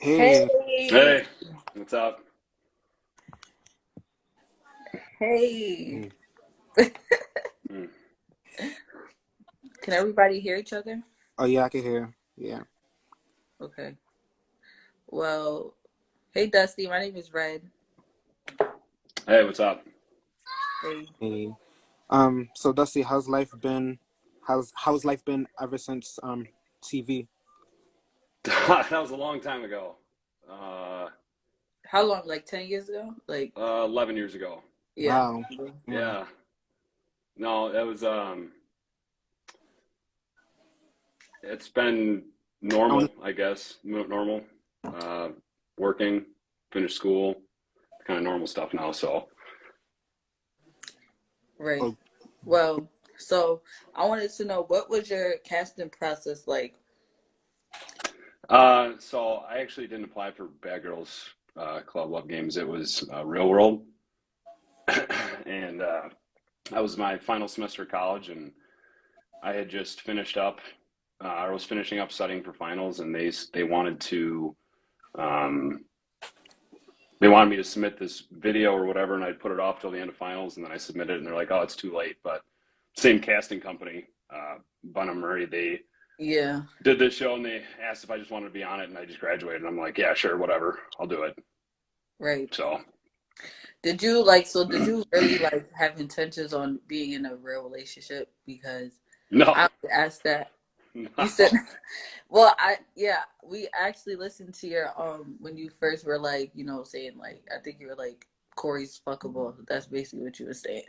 Hey, Hey, Hey, what's up? hey. mm. Hmm. Can everybody hear each other? Oh yeah, I can hear. Yeah. Okay. Well, hey Dusty, my name is Red. Hey, what's up? Hey. Hey. So Dusty, how's life been? How's life been ever since TV? That was a long time ago. Uh, How long? Like 10 years ago? 11 years ago. Yeah. Wow. Yeah. Yeah. No, it was, it's been I want. normal, I guess. Normal. Uh, Working, finished school, kind of normal stuff now. So, Right. Oh, Well, so I wanted to know what was your casting process like? so I actually didn't apply for Bad Girls Club Love Games. It was Real World. And that was my final semester of college, and I had just finished up. I was finishing up studying for finals, and they wanted to um, they wanted me to submit this video or whatever, and I'd put it off till the end of finals, and then I submitted it, and they're like, "Oh, it's too late." But same casting company, Bunham Murray, they Yeah. did this show, and they asked if I just wanted to be on it, and I just graduated. And I'm like, "Yeah, sure, whatever, I'll do it." Right. So Did you really like have intentions on being in a real relationship? Because no, I asked that. You said, no, well, we actually listened to your when you first were like, saying like, I think you were like Corey's fuckable. That's basically what you were saying.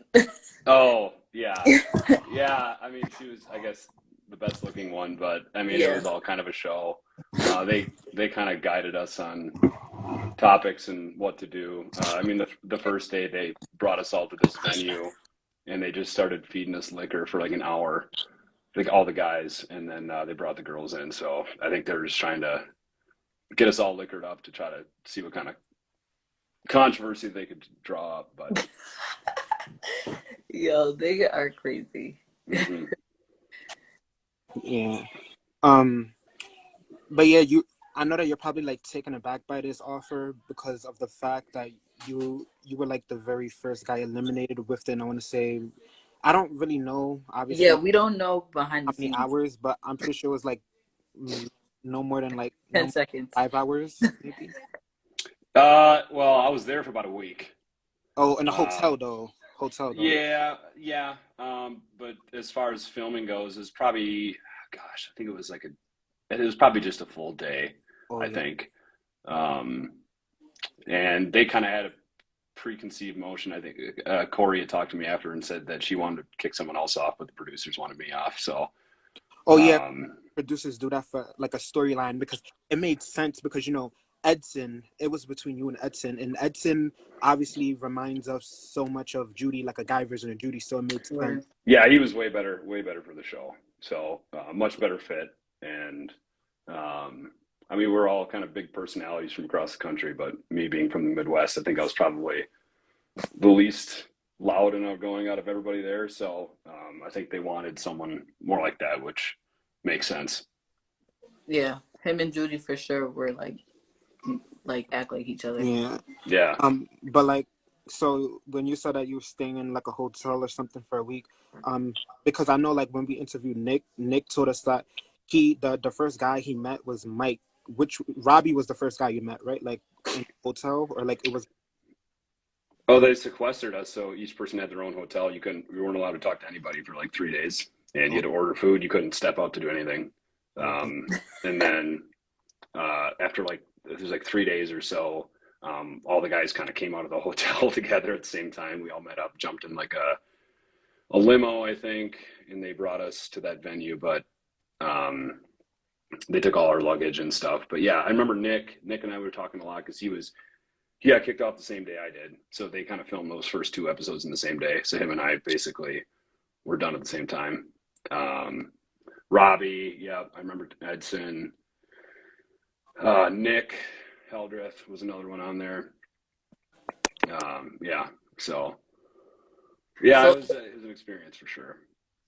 oh yeah, yeah. I mean, she was, I guess, the best looking one, but I mean, it Yeah. was all kind of a show. They kind of guided us on topics and what to do. I mean, the first day they brought us all to this venue, and they just started feeding us liquor for like an hour, like all the guys, and then they brought the girls in. So I think they were just trying to get us all liquored up to try to see what kind of controversy they could draw up. But Yo, they are crazy. mhm. yeah. Um. But yeah, you. I know that you're probably like taken aback by this offer because of the fact that you were like the very first guy eliminated within. I want to say, I don't really know, Yeah, obviously, we don't know behind how the many scenes. hours, but I'm pretty sure it was like mm, no 10 more than seconds. 5 hours, maybe. Well, I was there for about a week. Oh, in a Um, hotel though. Hotel though. yeah, yeah. But as far as filming goes, it's probably, gosh, I think it was probably just a full day, Oh I yeah. think. Um, and they kind of had a preconceived motion. I think Corey had talked to me after and said that she wanted to kick someone else off, but the producers wanted me off. So, Oh yeah. um, Producers do that for like a storyline because it made sense because Edson. It was between you and Edson obviously reminds us so much of Judy, like a guy version of Judy. So it made sense. Right. yeah, he was way better for the show. So, much better fit. And, I mean, we're all kind of big personalities from across the country, but me being from the Midwest, I think I was probably the least loud and outgoing out of everybody there. So, I think they wanted someone more like that, which makes sense. Yeah, him and Judy for sure were like act like each other. Yeah. Yeah. But like, so when you said that you were staying in like a hotel or something for a week, because I know like when we interviewed Nick told us that the first guy he met was Mike, which Robbie was the first guy you met, right? Like in the hotel or like it was. Oh, they sequestered us, so each person had their own hotel. We weren't allowed to talk to anybody for like 3 days, and you Oh, had to order food. You couldn't step out to do anything. oh, damn. And then after like it was like 3 days or so, all the guys kind of came out of the hotel together at the same time. We all met up, jumped in like a limo, I think, and they brought us to that venue. But um, they took all our luggage and stuff. But yeah, I remember Nick and I were talking a lot because he got kicked off the same day I did. So they kind of filmed those first two episodes in the same day. So him and I basically were done at the same time. Um, Robbie, yeah, I remember Edson. Nick Heldreth was another one on there. Yeah, so yeah, So it was an experience for sure.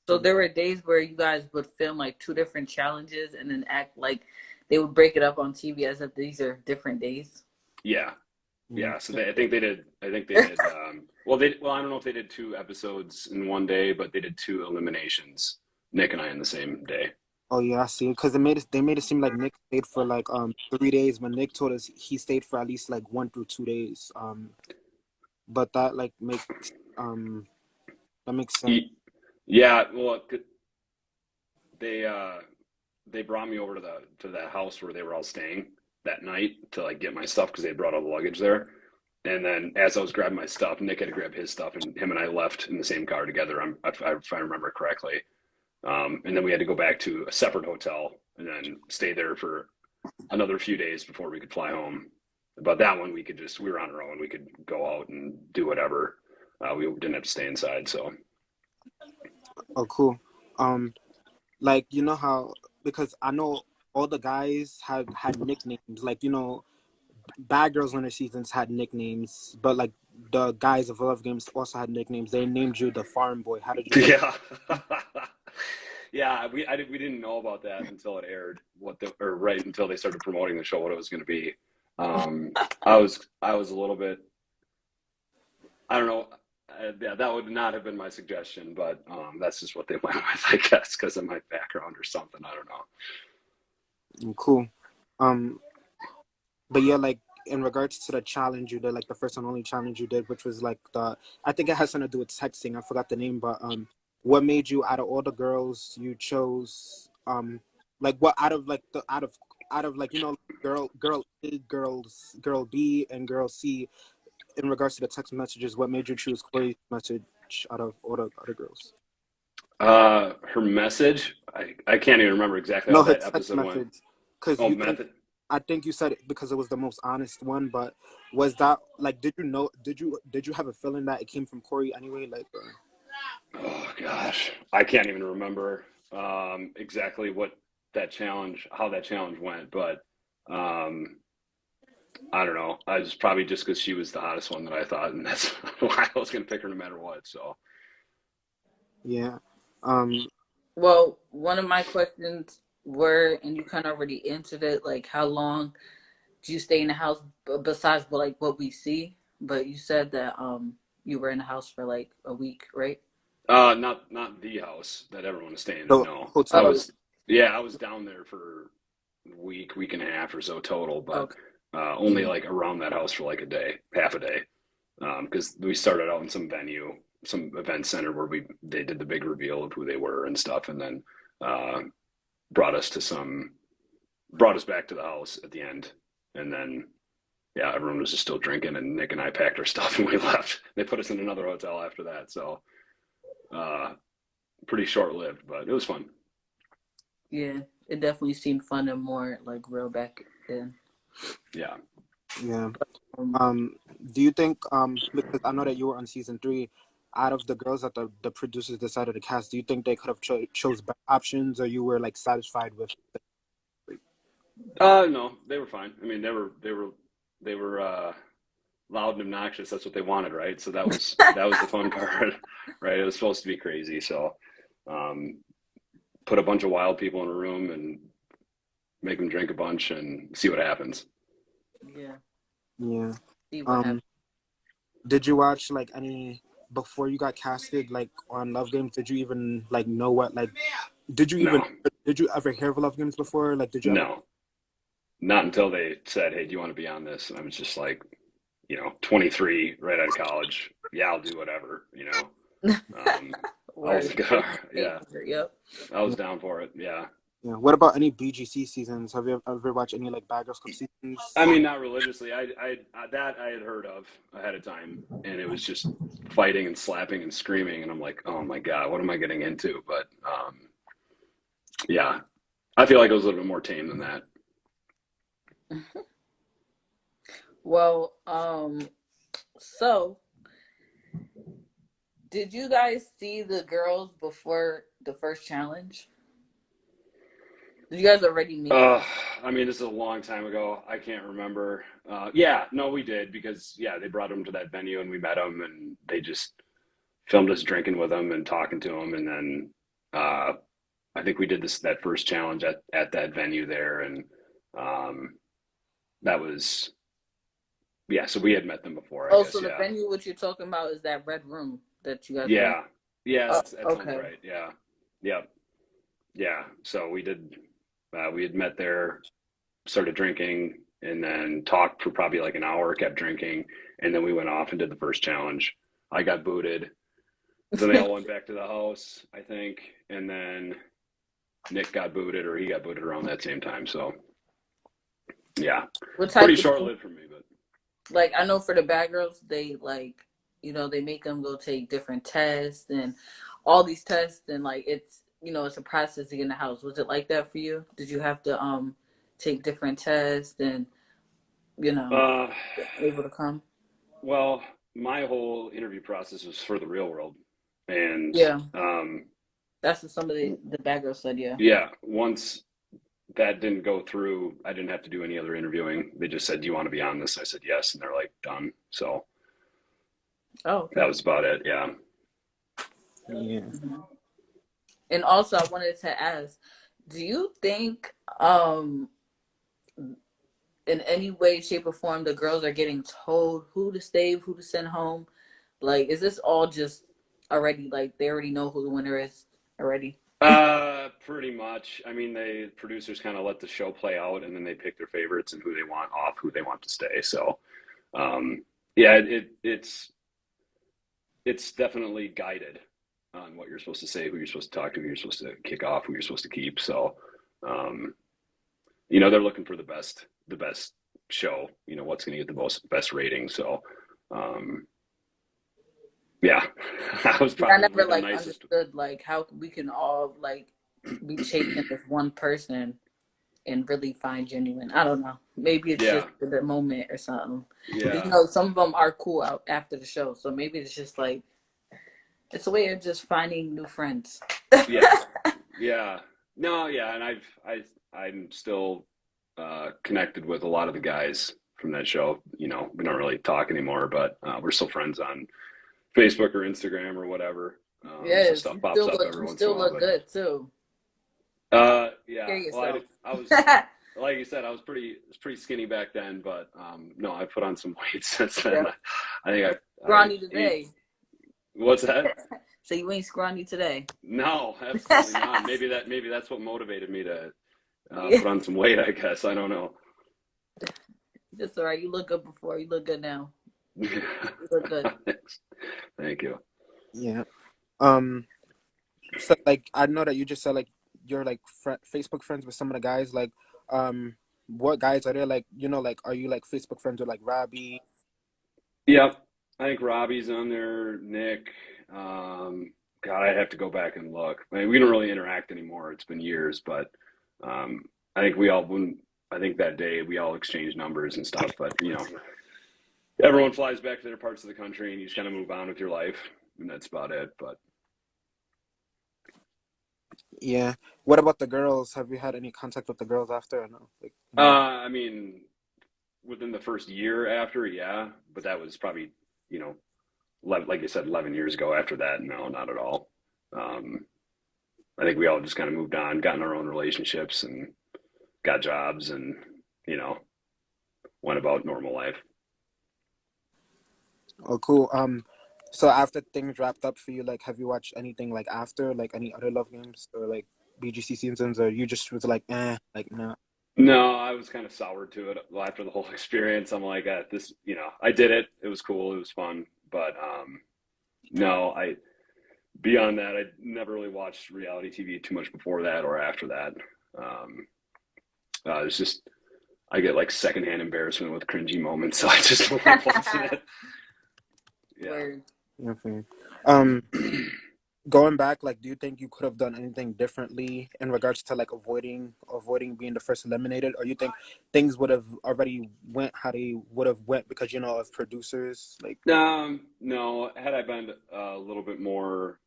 so there were days where you guys would film like two different challenges and then act like they would break it up on TV as if these are different days. Yeah. Mm. So I think they did. Well, I don't know if they did 2 episodes in one day, but they did 2 eliminations. Nick and I in the same day. Oh yeah, I see. Because they made it seem like Nick stayed for like 3 days, when Nick told us he stayed for at least like 1 through 2 days. But that like makes um that makes sense. Yeah. Well, they brought me over to that house where they were all staying that night to like get my stuff because they brought all the luggage there. And then as I was grabbing my stuff, Nick had to grab his stuff, and him and I left in the same car together. If I remember correctly. And then we had to go back to a separate hotel and then stay there for another few days before we could fly home. But that one we were on our own. We could go out and do whatever. We didn't have to stay inside. So. Oh, cool. Like you know how, because I know all the guys had nicknames. Like Bad Girls Winter Seasons had nicknames, but like the guys of Love Games also had nicknames. They named you the Farm Boy. How did you? Yeah. Yeah, we didn't know about that until it aired. Right until they started promoting the show, what it was going to be. I was a little bit. I don't know. Yeah, that would not have been my suggestion, but that's just what they went with, I guess, because of my background or something. I don't know. Cool. But yeah, like in regards to the challenge you did, like the first and only challenge you did, which was like I think it has something to do with texting. I forgot the name, but what made you, out of all the girls you chose, like what out of like girl A, girl B, and girl C, in regards to the text messages, what made you choose Corey's message out of all the other girls? Her message, I can't even remember exactly No, how her that text episode went. message. Because Oh, method. I think you said it because it was the most honest one, but was that like, did you have a feeling that it came from Corey anyway? Like, Oh gosh, I can't even remember exactly how that challenge went, but I don't know. I was probably just because she was the hottest one that I thought, and that's why I was going to pick her no matter what. So yeah. Well, one of my questions were, and you kind of already answered it, like how long do you stay in the house besides like what we see? But you said that you were in the house for like a week, right? not the house that everyone is staying in. The No, hotel. I was down there for a week and a half or so total, but Okay. only like around that house for like a day, half a day, because we started out in some event center where they did the big reveal of who they were and stuff, and then uh, brought us back to the house at the end, and then yeah, everyone was just still drinking, and Nick and I packed our stuff and we left. They put us in another hotel after that, so pretty short lived, but it was fun. Yeah, it definitely seemed fun and more like real back then. Yeah. Yeah. Um, Do you think because I know that you were on season 3, out of the girls that the producers decided to cast, do you think they could have chose better options, or you were like satisfied with? No, they were fine. I mean, they were loud and obnoxious. That's what they wanted, right? So that was the fun part, right? It was supposed to be crazy. So, put a bunch of wild people in a room and make them drink a bunch and see what happens. yeah. Yeah. See what happened. Did you watch like any before you got casted, like on Love Games? Did you even like know what like? Did you No, ever hear of Love Games before? Like, did you ever? no, not until they said, "Hey, do you want to be on this?" And I was just like, 23, right out of college. Yeah, I'll do whatever. I was yeah, Yep. I was down for it. Yeah. Yeah. What about any BGC seasons? Have you ever watched any like Bad Girls Club seasons? I mean, not religiously. That I had heard of ahead of time, and it was just fighting and slapping and screaming, and I'm like, oh my god, what am I getting into? But yeah, I feel like it was a little bit more tame than that. Well, so did you guys see the girls before the first challenge? Did you guys already meet? I mean, this is a long time ago. I can't remember. Yeah, no, we did because they brought them to that venue and we met them and they just filmed us drinking with them and talking to them, and then I think we did that first challenge at that venue there, and That was, yeah, so we had met them before, I Oh, guess. so the Yeah. venue what you're talking about is that red room that you guys went? Yeah. Yeah, Oh, that sounds okay. right. Yeah. Yep. Yeah. So we had met there, started drinking, and then talked for probably like an hour, kept drinking, and then we went off and did the first challenge. I got booted. Then they all went back to the house, I think, and then Nick got booted, or he got booted around that same time. So yeah, What pretty type short of, lived for me, but like, I know for the bad girls, they like, they make them go take different tests and all these tests, and like it's, it's a process to get in the house. Was it like that for you? Did you have to take different tests and you know uh, able to come? well, my whole interview process was for the real world, and Yeah, that's what some of the bad girls said. Yeah. yeah, once that didn't go through, I didn't have to do any other interviewing. They just said, "Do you want to be on this?" I said yes, and they're like, "Done." So Oh, that okay. was about it. Yeah. Yeah. Mhm. And also, I wanted to ask, do you think in any way, shape, or form the girls are getting told who to stay, who to send home? Like, is this all just already like they already know who the winner is already? Pretty much. I mean, they producers kind of let the show play out, and then they pick their favorites and who they want off, who they want to stay. So, um, yeah, it's definitely guided on what you're supposed to say, who you're supposed to talk to, who you're supposed to kick off, who you're supposed to keep. So, um, they're looking for the best show. What's going to get the best rating. So, um, yeah, I was I probably never the like nicest. understood like how we can all like be chasing this one person and really find genuine. I don't know. Maybe it's just Yeah, for the moment or something. 'Cause, yeah, some of them are cool out after the show, so maybe it's just like it's a way of just finding new friends. yeah. Yeah. No, yeah, and I'm still connected with a lot of the guys from that show. We don't really talk anymore, but we're still friends on Facebook or Instagram or whatever. So Yes, stuff pops up every you once in a still while, look but good too. yeah. Hear Well, yourself. I was like you said, I was pretty skinny back then, but no, I put on some weight since then. Yep. I think I Scrawny ate. today. What's that? So you ain't scrawny today. No, absolutely not. Maybe that's what motivated me to Yeah. put on some weight, I guess. I don't know. Just all right. You look good before. You look good now. You look good. Thank you. Yeah. Um. So like, I know that you just said like you're like Facebook friends with some of the guys. Like, what guys are there? Like, like, are you like Facebook friends with like Robbie? Yep. I think Robbie's on there, Nick. God, I'd have to go back and look. I mean, we don't really interact anymore. It's been years, but I think I think that day we all exchanged numbers and stuff, but everyone flies back to their parts of the country and you just kind of move on with your life, and that's about it. But Yeah. What about the girls? Have you had any contact with the girls after or no? Like, I mean, within the first year after, yeah, but that was probably, you know, 11, like you said, 11 years ago. After that, no, not at all. Um, I think we all just kind of moved on, got in our own relationships, and got jobs, and you know, went about normal life. oh, cool. So after things wrapped up for you, like, have you watched anything like after, like any other Love Games or like BGC seasons, or you just was like, like, no? No, I was kind of soured to it after the whole experience. I'm like, this, I did it. It was cool. It was fun. But no, beyond that, I never really watched reality TV too much before that or after that. Um, it's just, I get like secondhand embarrassment with cringy moments, so I just don't like watching it. Yeah. Word. Okay. Um, Going back, like, do you think you could have done anything differently in regards to like avoiding being the first eliminated, or you think things would have already went how they would have went because of producers, like, No, had I been a little bit more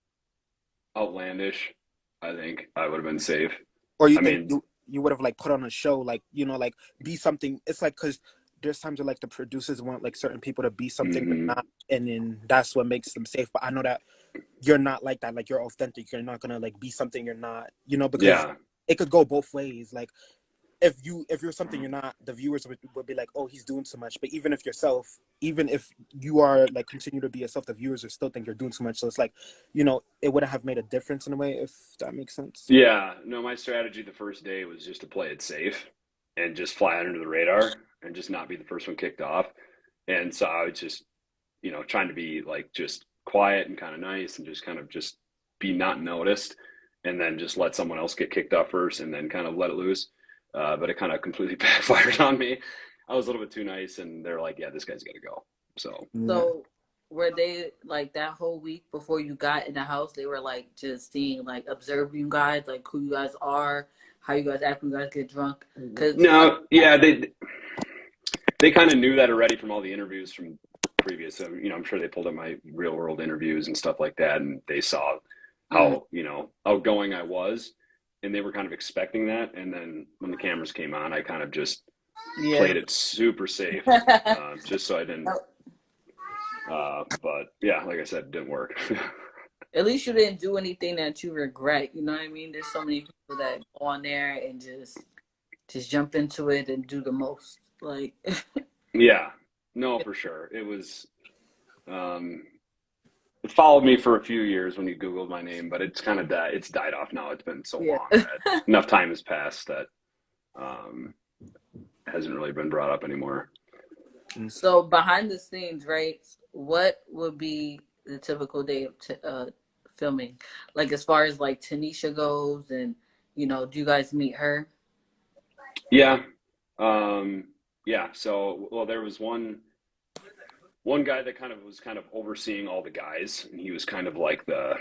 outlandish, I think I would have been safe. or you I think mean, you would have like put on a show, like, like be something. It's like, because there's times where like the producers want like certain people to be something they're mhm. not, and then that's what makes them safe. But I know that you're not like that. Like, you're authentic. You're not gonna like be something you're not. Because Yeah, it could go both ways. Like, if you're something you're not, the viewers would be like, oh, he's doing too much. But even if you are like continue to be yourself, the viewers will still think you're doing too much. So it's like, it wouldn't have made a difference in a way, if that makes sense. Yeah, no, my strategy the first day was just to play it safe and just fly under the radar and just not be the first one kicked off. And so I was just, trying to be like just quiet and kind of nice and just kind of just be not noticed and then just let someone else get kicked off first and then kind of let it loose. But it kind of completely backfired on me. I was a little bit too nice and they're like, yeah, this guy's got to go. So were they like that whole week before you got in the house, they were like just seeing, like observing you guys, like who you guys are, how you guys act when you guys get drunk? No, yeah, they kind of knew that already from all the interviews from previous. So, I'm sure they pulled up my real world interviews and stuff like that, and they saw how outgoing I was, and they were kind of expecting that. And then when the cameras came on, I kind of just played it super safe, just so I didn't. But yeah, like I said, it didn't work. At least you didn't do anything that you regret. You know what I mean? There's so many people that go on there and just jump into it and do the most. Like, yeah, no, for sure. It was. It followed me for a few years when you Googled my name, but it's kind of died. It's died off now. It's been so long that enough time has passed that hasn't really been brought up anymore. So behind the scenes, right? What would be the typical day of filming? Like as far as like Tanisha goes, and do you guys meet her? Yeah, yeah. So, well, there was one guy that was kind of overseeing all the guys, and he was kind of like the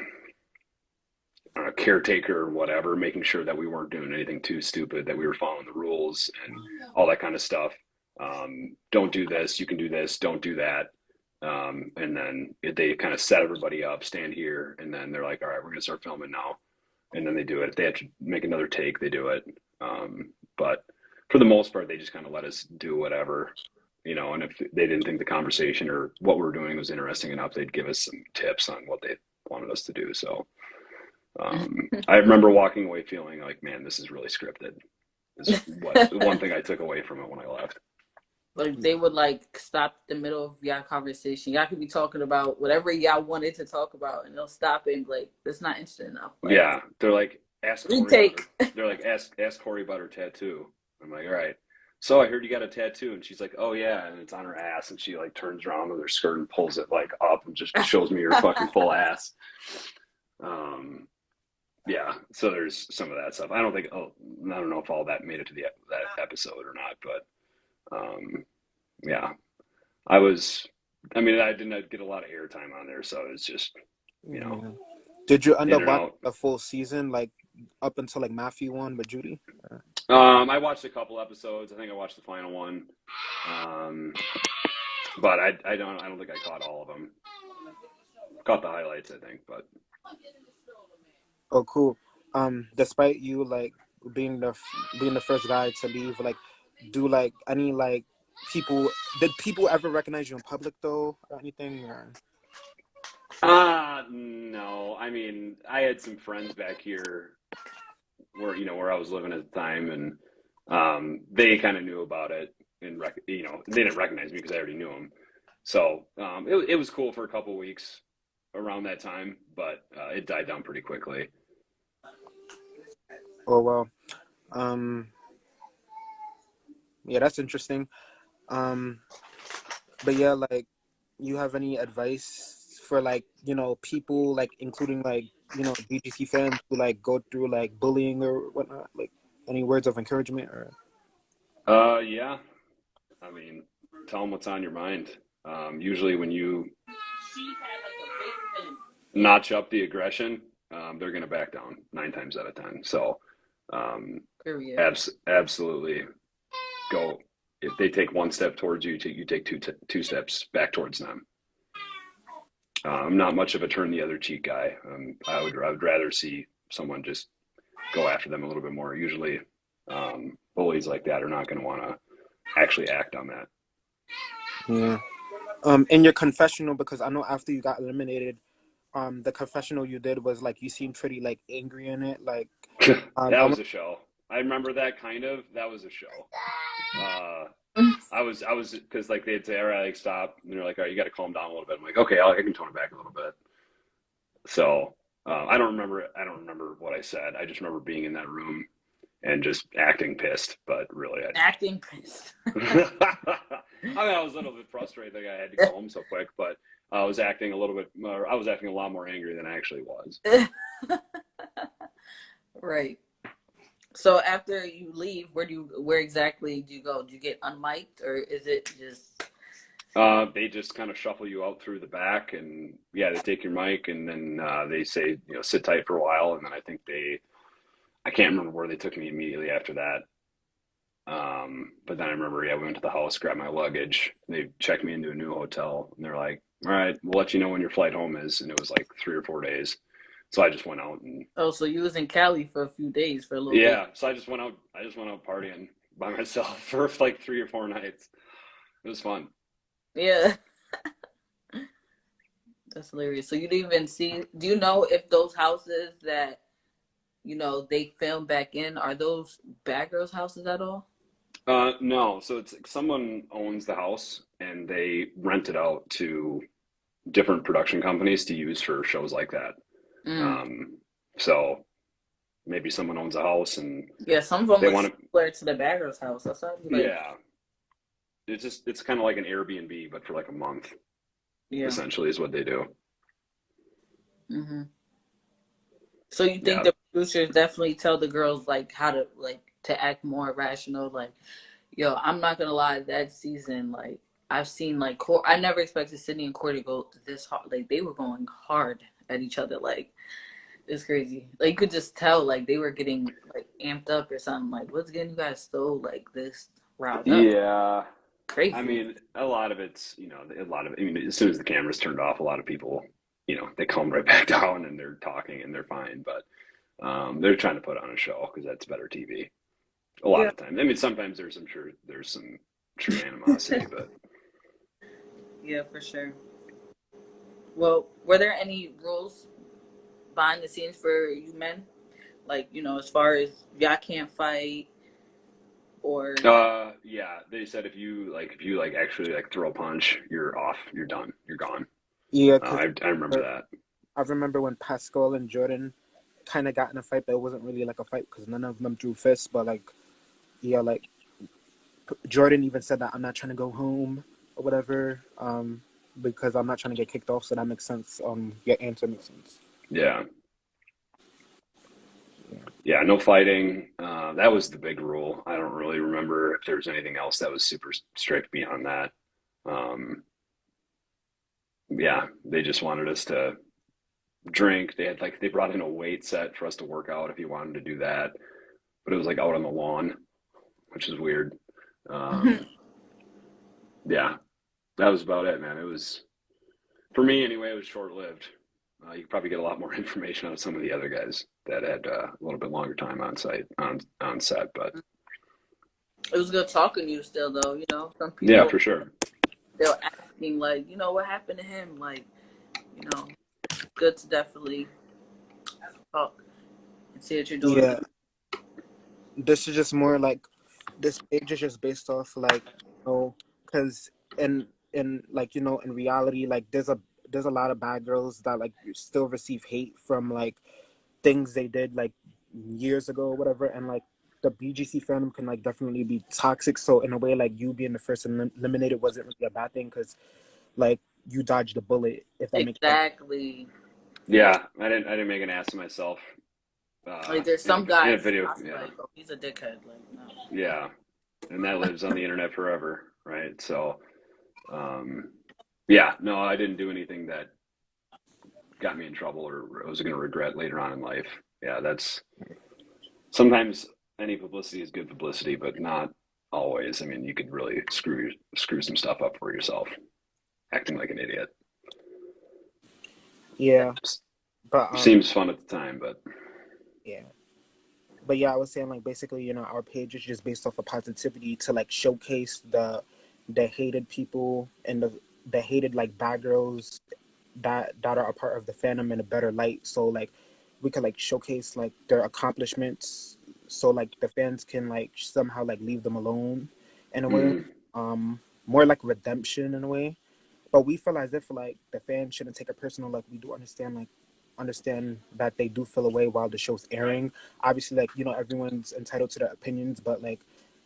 caretaker or whatever, making sure that we weren't doing anything too stupid, that we were following the rules and all that kind of stuff. Don't do this, you can do this, don't do that. And then they kind of set everybody up, stand here, and then they're like, all right, we're gonna start filming now. And then they do it. If they have to make another take, they do it. But for the most part, they just kind of let us do whatever, and if they didn't think the conversation or what we were doing was interesting enough, they'd give us some tips on what they wanted us to do. So I remember walking away feeling like, man, this is really scripted. Is one thing I took away from it when I left. Like they would like stop the middle of y'all conversation. Y'all could be talking about whatever y'all wanted to talk about, and they'll stop it and be like, "That's not interesting enough." Like, yeah, they're like, ask Corey about her tattoo. I'm like, all right. So I heard you got a tattoo, and she's like, oh yeah, and it's on her ass, and she like turns around with her skirt and pulls it like up and just shows me her fucking full ass. Yeah, so there's some of that stuff. I don't know if all that made it to that episode or not, but yeah, I didn't get a lot of airtime on there, so it's just, Did you end up watching a full season, like up until like Matthew won with Judy? I watched a couple episodes. I think I watched the final one, but I don't think I caught all of them. Caught the highlights, I think, but. Oh, cool. Despite you like being the first guy to leave, like, do like any like did people ever recognize you in public though, or anything? Or? No. I mean, I had some friends back here where I was living at the time, and they kind of knew about it, and they didn't recognize me because I already knew them. So it was cool for a couple of weeks around that time, but it died down pretty quickly. Oh well, yeah, that's interesting. But yeah, like, you have any advice for like people like including like BGC fans who like go through like bullying or whatnot? Like, any words of encouragement or? Yeah. I mean, tell them what's on your mind. Usually, when you notch up the aggression, they're going to back down 9 times out of 10. So, absolutely go. If they take one step towards you, you take two steps back towards them. I'm not much of a turn the other cheek guy. I would rather see someone just go after them a little bit more. Usually, bullies like that are not going to want to actually act on that. Yeah. In your confessional, because I know after you got eliminated, the confessional you did was like you seemed pretty like angry in it. Like that was a show. I remember that kind of. That was a show. I was because like they'd say, all right, like stop, and they're like, all right, you got to calm down a little bit. I'm like, okay, I can tone it back a little bit. So I don't remember. I don't remember what I said. I just remember being in that room and just acting pissed. But really, Acting pissed. I mean, I was a little bit frustrated that I had to go home so quick, but I was acting a little bit more, I was acting a lot more angry than I actually was. Right. So after you leave, where exactly do you go? Do you get unmiked, or is it just They just kind of shuffle you out through the back, and yeah, they take your mic, and then they say, sit tight for a while, and then I can't remember where they took me immediately after that. But then I remember, yeah, we went to the house, grabbed my luggage. They checked me into a new hotel, and they're like, "All right, we'll let you know when your flight home is." And it was like 3 or 4 days. So I just went out and Oh, so you was in Cali for a few days for a little bit. yeah. So I just went out. I just went out partying by myself for like 3 or 4 nights. It was fun. Yeah. That's hilarious. So you didn't even see, do you know if those houses that, they film back in, are those Bad Girls houses at all? No. So it's someone owns the house and they rent it out to different production companies to use for shows like that. Mm. So maybe someone owns a house and Yeah, some of them they look want to. similar to the Bad Girls house. That's how you like, Yeah, it's kind of like an Airbnb, but for like a month. yeah. Essentially, is what they do. Hmm. So you think Yeah. the producers definitely tell the girls like how to to act more rational? Like, yo, I'm not gonna lie, that season, like I've seen like I never expected Sydney and Corey to go this hard. Like they were going hard at each other. Like it's crazy. Like you could just tell like they were getting like amped up or something. Like what's getting you guys so like this riled up? Yeah. I Crazy. mean, a lot of it's, I mean, as soon as the camera's turned off, a lot of people, they calm right back down and they're talking and they're fine. But they're trying to put on a show because that's better TV. A lot Yeah. of times. I mean, sometimes there's some true animosity, but Yeah, for sure. Well, were there any rules behind the scenes for you men? Like, as far as y'all can't fight or yeah, they said if you actually like throw a punch, you're off, you're done, you're gone. Yeah, because I remember that. I remember when Pascal and Jordan kind of got in a fight, but it wasn't really like a fight because none of them drew fists. But like, yeah, like Jordan even said that I'm not trying to go home or whatever, because I'm not trying to get kicked off. So that makes sense. Your answer makes sense. Yeah. Yeah, no fighting. That was the big rule. I don't really remember if there was anything else that was super strict beyond that. Um, yeah, they just wanted us to drink. They brought in a weight set for us to work out if you wanted to do that, but it was like out on the lawn, which is weird. Um, yeah, that was about it, man. It was for me anyway. It was short lived. You could probably get a lot more information out of some of the other guys that had a little bit longer time on set, but it was good talking to you still though, some yeah, people for sure. they're asking like, what happened to him? Like, good to definitely talk and see what you're doing. Yeah, this is just more like this page is just based off like because in like in reality like there's a lot of bad girls that like still receive hate from like things they did like years ago or whatever, and like the BGC fandom can like definitely be toxic. So in a way, like you being the first eliminated wasn't really a bad thing because like you dodged the bullet, if that makes sense. Exactly. Yeah, I didn't make an ass of myself Like there's in some a guys video. I was Yeah, like, oh, he's a dickhead. Like, no. yeah, and that lives on the internet forever, right? So, yeah, no, I didn't do anything that got me in trouble or I was going to regret later on in life. Yeah, that's sometimes any publicity is good publicity, but not always. I mean, you could really screw some stuff up for yourself, acting like an idiot. Yeah, but Seems fun at the time, but yeah. But yeah, I was saying like basically, our page is just based off of positivity to like showcase the hated people and the hated like bad girls that are a part of the fandom in a better light. So like we could like showcase like their accomplishments so like the fans can like somehow like leave them alone in a way. Mm. More like redemption in a way. But we feel as if like the fans shouldn't take it personal. Like we do understand that they do feel away while the show's airing. Obviously, like, you know, everyone's entitled to their opinions, but like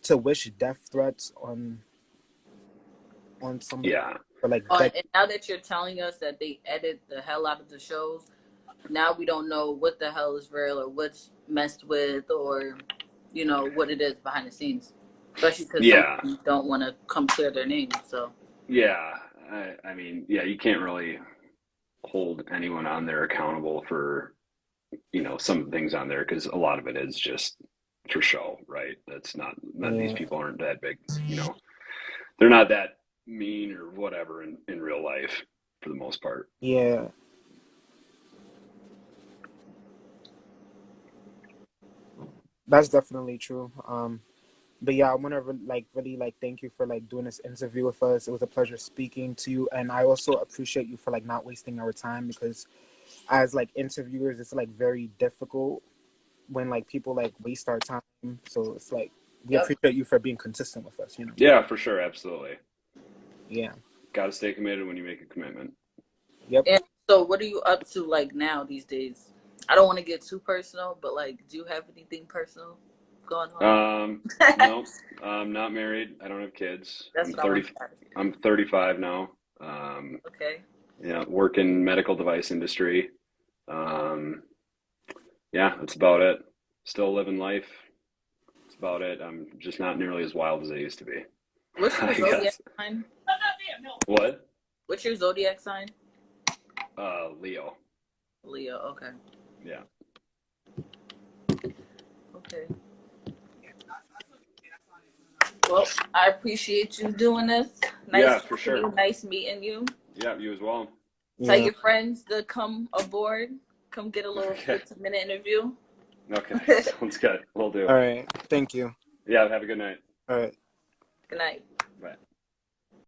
to wish death threats on somebody Yeah. or like that. And now that you're telling us that they edit the hell out of the shows, now we don't know what the hell is real or what's messed with, or you know what it is behind the scenes. Especially because some Yeah. people don't want to come clear their names. So Yeah. I mean, yeah, you can't really hold anyone on there accountable for, you know, some things on there because a lot of it is just for show, right? That's not, these Yeah, people aren't that big, you know, they're not that mean or whatever in real life for the most part. yeah, that's definitely true. But yeah, I want to like really like thank you for like doing this interview with us. It was a pleasure speaking to you, and I also appreciate you for like not wasting our time, because as like interviewers, it's like very difficult when like people like waste our time. So it's like we yep. appreciate you for being consistent with us. You know. Yeah, for sure. Absolutely. Yeah. Got to stay committed when you make a commitment. Yep. And so, what are you up to like now these days? I don't want to get too personal, but like, do you have anything personal going on? No, I'm not married. I don't have kids. That's what I want to ask. I'm 35 now. Okay. Yeah, work in medical device industry. Um, yeah, that's about it. Still living life. That's about it. I'm just not nearly as wild as I used to be, What's your I zodiac guess. sign? What? What's your zodiac sign? Leo. Leo. Okay. Yeah. Okay. Well, I appreciate you doing this. Nice Yeah, for talking to sure. you. Nice meeting you. Yeah, you as well. Tell Yeah. your friends to come aboard. Come get a little Okay. 15-minute interview. Okay. Sounds good. Will do. All right. Thank you. Yeah, have a good night. All right. Good night. Bye.